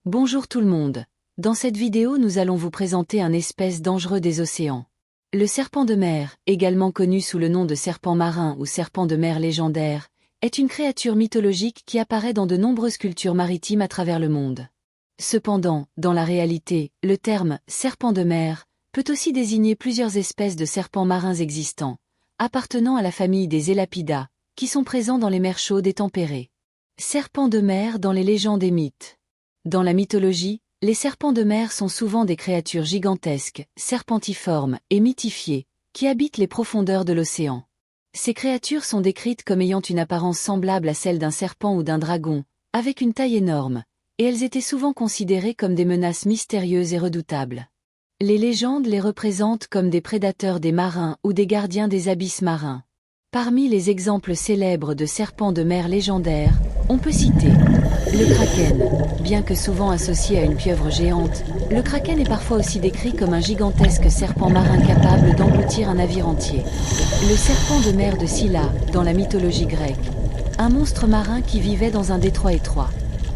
Bonjour tout le monde. Dans cette vidéo nous allons vous présenter un espèce dangereux des océans. Le serpent de mer, également connu sous le nom de serpent marin ou serpent de mer légendaire, est une créature mythologique qui apparaît dans de nombreuses cultures maritimes à travers le monde. Cependant, dans la réalité, le terme « serpent de mer » peut aussi désigner plusieurs espèces de serpents marins existants, appartenant à la famille des Elapidas, qui sont présents dans les mers chaudes et tempérées. Serpents de mer dans les légendes et mythes. Dans la mythologie, les serpents de mer sont souvent des créatures gigantesques, serpentiformes et mythifiées, qui habitent les profondeurs de l'océan. Ces créatures sont décrites comme ayant une apparence semblable à celle d'un serpent ou d'un dragon, avec une taille énorme, et elles étaient souvent considérées comme des menaces mystérieuses et redoutables. Les légendes les représentent comme des prédateurs des marins ou des gardiens des abysses marins. Parmi les exemples célèbres de serpents de mer légendaires, on peut citer le kraken. Bien que souvent associé à une pieuvre géante, le kraken est parfois aussi décrit comme un gigantesque serpent marin capable d'engloutir un navire entier. Le serpent de mer de Scylla, dans la mythologie grecque. Un monstre marin qui vivait dans un détroit étroit.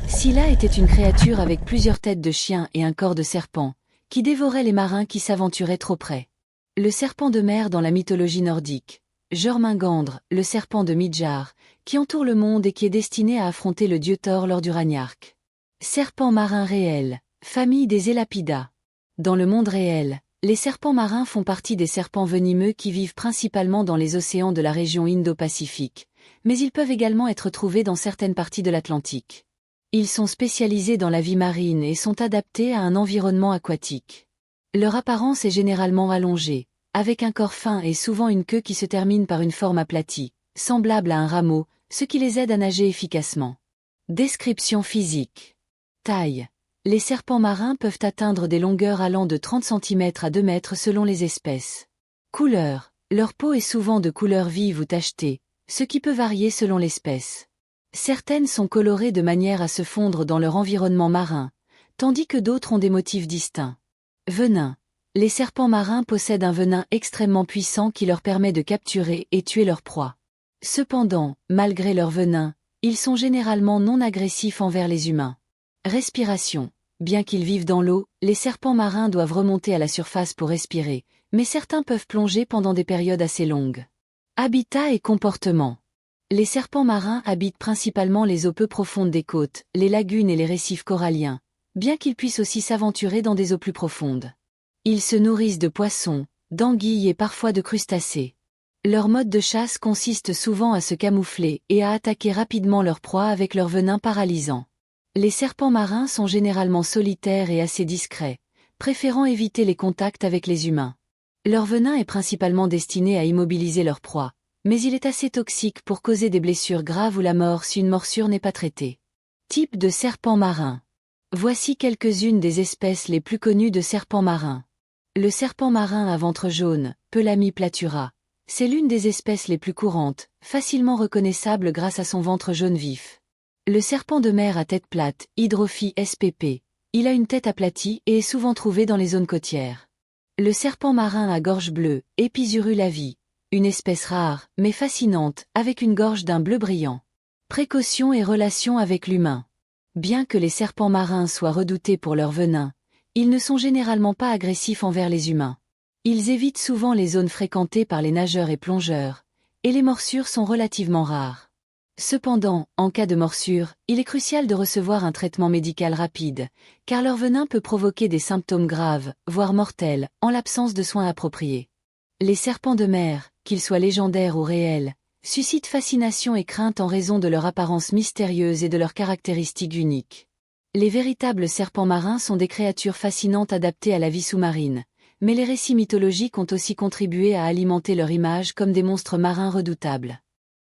Scylla était une créature avec plusieurs têtes de chien et un corps de serpent, qui dévorait les marins qui s'aventuraient trop près. Le serpent de mer dans la mythologie nordique. Jormungandr, le serpent de Midgard, qui entoure le monde et qui est destiné à affronter le dieu Thor lors du Ragnarök. Serpent marin réel, famille des Elapidas. Dans le monde réel, les serpents marins font partie des serpents venimeux qui vivent principalement dans les océans de la région Indo-Pacifique, mais ils peuvent également être trouvés dans certaines parties de l'Atlantique. Ils sont spécialisés dans la vie marine et sont adaptés à un environnement aquatique. Leur apparence est généralement allongée, avec un corps fin et souvent une queue qui se termine par une forme aplatie, semblable à un rameau, ce qui les aide à nager efficacement. Description physique. Taille. Les serpents marins peuvent atteindre des longueurs allant de 30 cm à 2 mètres selon les espèces. Couleur. Leur peau est souvent de couleur vive ou tachetée, ce qui peut varier selon l'espèce. Certaines sont colorées de manière à se fondre dans leur environnement marin, tandis que d'autres ont des motifs distincts. Venin. Les serpents marins possèdent un venin extrêmement puissant qui leur permet de capturer et tuer leur proie. Cependant, malgré leur venin, ils sont généralement non agressifs envers les humains. Respiration. Bien qu'ils vivent dans l'eau, les serpents marins doivent remonter à la surface pour respirer, mais certains peuvent plonger pendant des périodes assez longues. Habitat et comportement. Les serpents marins habitent principalement les eaux peu profondes des côtes, les lagunes et les récifs coralliens, bien qu'ils puissent aussi s'aventurer dans des eaux plus profondes. Ils se nourrissent de poissons, d'anguilles et parfois de crustacés. Leur mode de chasse consiste souvent à se camoufler et à attaquer rapidement leur proie avec leur venin paralysant. Les serpents marins sont généralement solitaires et assez discrets, préférant éviter les contacts avec les humains. Leur venin est principalement destiné à immobiliser leur proie, mais il est assez toxique pour causer des blessures graves ou la mort si une morsure n'est pas traitée. Type de serpent marin. Voici quelques-unes des espèces les plus connues de serpents marins. Le serpent marin à ventre jaune, Pelami platura. C'est l'une des espèces les plus courantes, facilement reconnaissable grâce à son ventre jaune vif. Le serpent de mer à tête plate, Hydrophis spp. Il a une tête aplatie et est souvent trouvé dans les zones côtières. Le serpent marin à gorge bleue, Epizurulavi. Une espèce rare, mais fascinante, avec une gorge d'un bleu brillant. Précaution et relation avec l'humain. Bien que les serpents marins soient redoutés pour leur venin, ils ne sont généralement pas agressifs envers les humains. Ils évitent souvent les zones fréquentées par les nageurs et plongeurs, et les morsures sont relativement rares. Cependant, en cas de morsure, il est crucial de recevoir un traitement médical rapide, car leur venin peut provoquer des symptômes graves, voire mortels, en l'absence de soins appropriés. Les serpents de mer, qu'ils soient légendaires ou réels, suscitent fascination et crainte en raison de leur apparence mystérieuse et de leurs caractéristiques uniques. Les véritables serpents marins sont des créatures fascinantes adaptées à la vie sous-marine, mais les récits mythologiques ont aussi contribué à alimenter leur image comme des monstres marins redoutables.